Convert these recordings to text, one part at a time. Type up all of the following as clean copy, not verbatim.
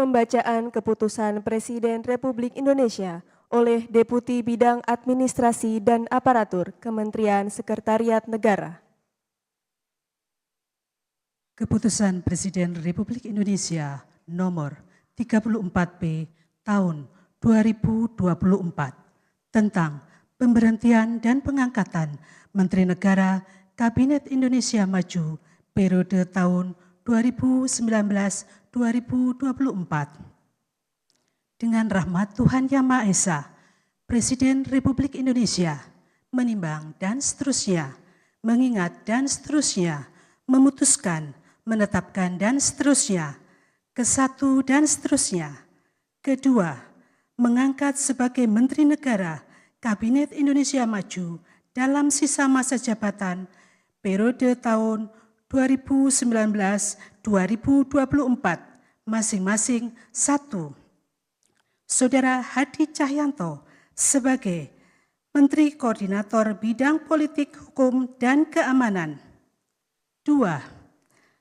Pembacaan Keputusan Presiden Republik Indonesia oleh Deputi Bidang Administrasi dan Aparatur Kementerian Sekretariat Negara. Keputusan Presiden Republik Indonesia nomor 34P tahun 2024 tentang pemberhentian dan pengangkatan Menteri Negara Kabinet Indonesia Maju periode tahun 2019-2024. Dengan rahmat Tuhan Yang Maha Esa, Presiden Republik Indonesia menimbang dan seterusnya, mengingat dan seterusnya, memutuskan, menetapkan dan seterusnya, kesatu dan seterusnya. Kedua, mengangkat sebagai Menteri Negara Kabinet Indonesia Maju dalam sisa masa jabatan periode tahun 2019-2024 masing-masing 1. Saudara Hadi Cahyanto sebagai Menteri Koordinator Bidang Politik, Hukum, dan Keamanan. 2.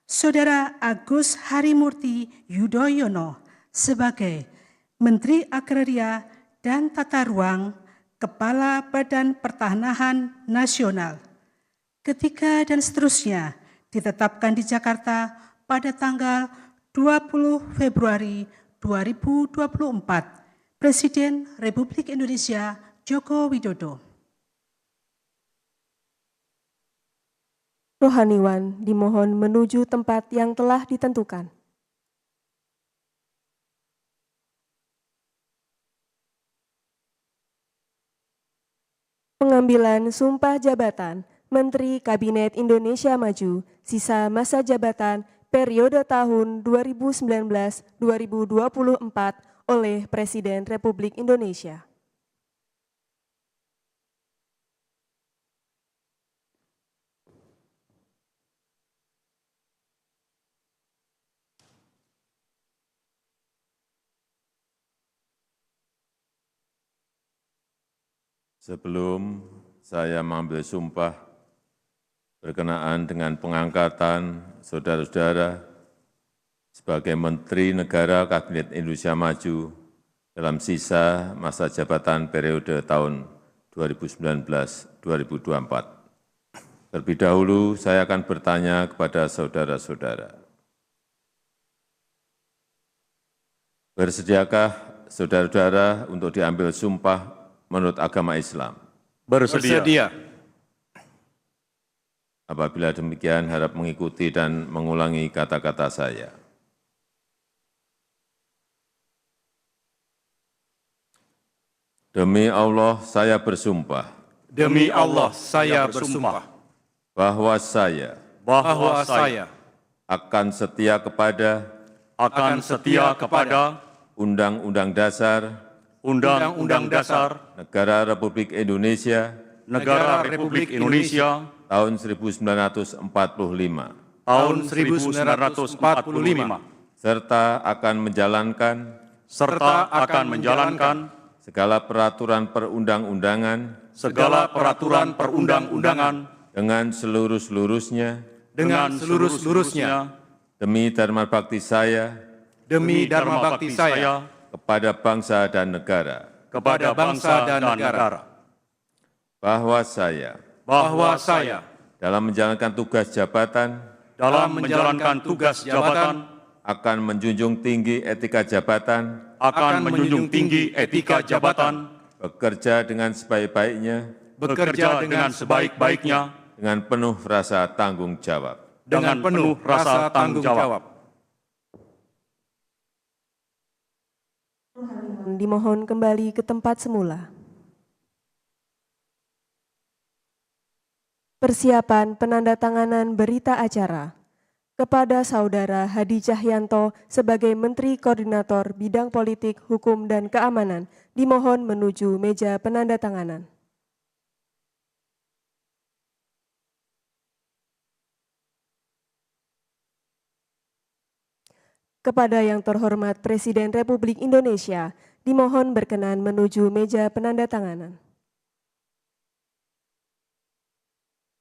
Saudara Agus Harimurti Yudhoyono sebagai Menteri Agraria dan Tata Ruang, Kepala Badan Pertanahan Nasional. Ketiga dan seterusnya ditetapkan di Jakarta pada tanggal 20 Februari 2024. Presiden Republik Indonesia Joko Widodo. Rohaniwan dimohon menuju tempat yang telah ditentukan. Pengambilan sumpah jabatan Menteri Kabinet Indonesia Maju sisa masa jabatan periode tahun 2019-2024 oleh Presiden Republik Indonesia. Sebelum saya mengambil sumpah berkenaan dengan pengangkatan saudara-saudara sebagai Menteri Negara Kabinet Indonesia Maju dalam sisa masa jabatan periode tahun 2019-2024. Terlebih dahulu saya akan bertanya kepada saudara-saudara. Bersediakah saudara-saudara untuk diambil sumpah menurut agama Islam? Bersedia. Apabila demikian, harap mengikuti dan mengulangi kata-kata saya. Demi Allah, saya bersumpah. Demi Allah, saya bersumpah Bahwa saya akan setia kepada Undang-Undang Dasar Negara Republik Indonesia tahun 1945 serta akan menjalankan segala peraturan perundang-undangan dengan seluruh-seluruhnya demi dharma bakti saya kepada bangsa dan negara. Bahwa saya dalam menjalankan tugas jabatan akan menjunjung tinggi etika jabatan, bekerja dengan sebaik-baiknya, dengan penuh rasa tanggung jawab. Dimohon kembali ke tempat semula. Persiapan penandatanganan berita acara kepada Saudara Hadi Cahyanto sebagai Menteri Koordinator Bidang Politik, Hukum, dan Keamanan dimohon menuju meja penandatanganan. Kepada yang terhormat Presiden Republik Indonesia, dimohon berkenan menuju meja penandatanganan.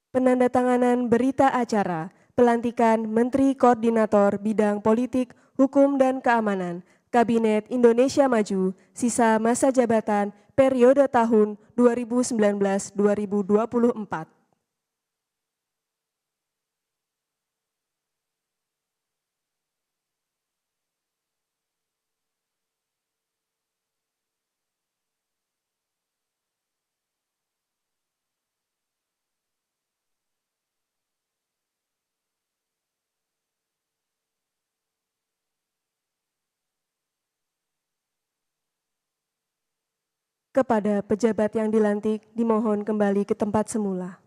Penandatanganan berita acara pelantikan Menteri Koordinator Bidang Politik, Hukum, dan Keamanan Kabinet Indonesia Maju, sisa masa jabatan periode tahun 2019-2024. Kepada pejabat yang dilantik, dimohon kembali ke tempat semula.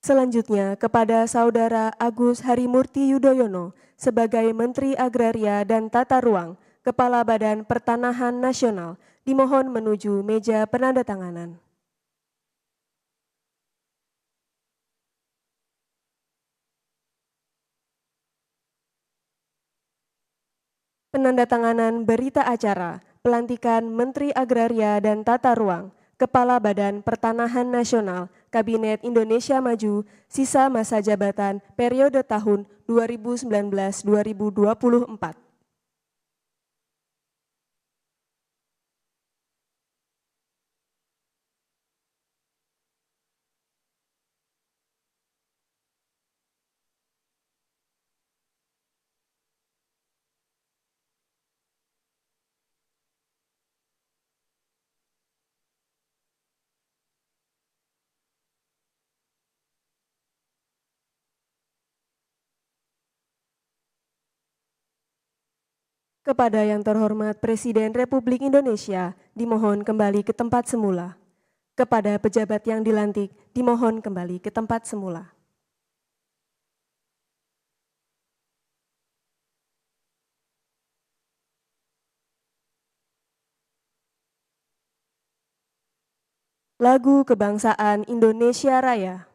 Selanjutnya, kepada Saudara Agus Harimurti Yudhoyono sebagai Menteri Agraria dan Tata Ruang, Kepala Badan Pertanahan Nasional, dimohon menuju meja penandatanganan. Penandatanganan berita acara pelantikan Menteri Agraria dan Tata Ruang, Kepala Badan Pertanahan Nasional, Kabinet Indonesia Maju, sisa masa jabatan periode tahun 2019-2024. Kepada yang terhormat Presiden Republik Indonesia, dimohon kembali ke tempat semula. Kepada pejabat yang dilantik, dimohon kembali ke tempat semula. Lagu Kebangsaan Indonesia Raya.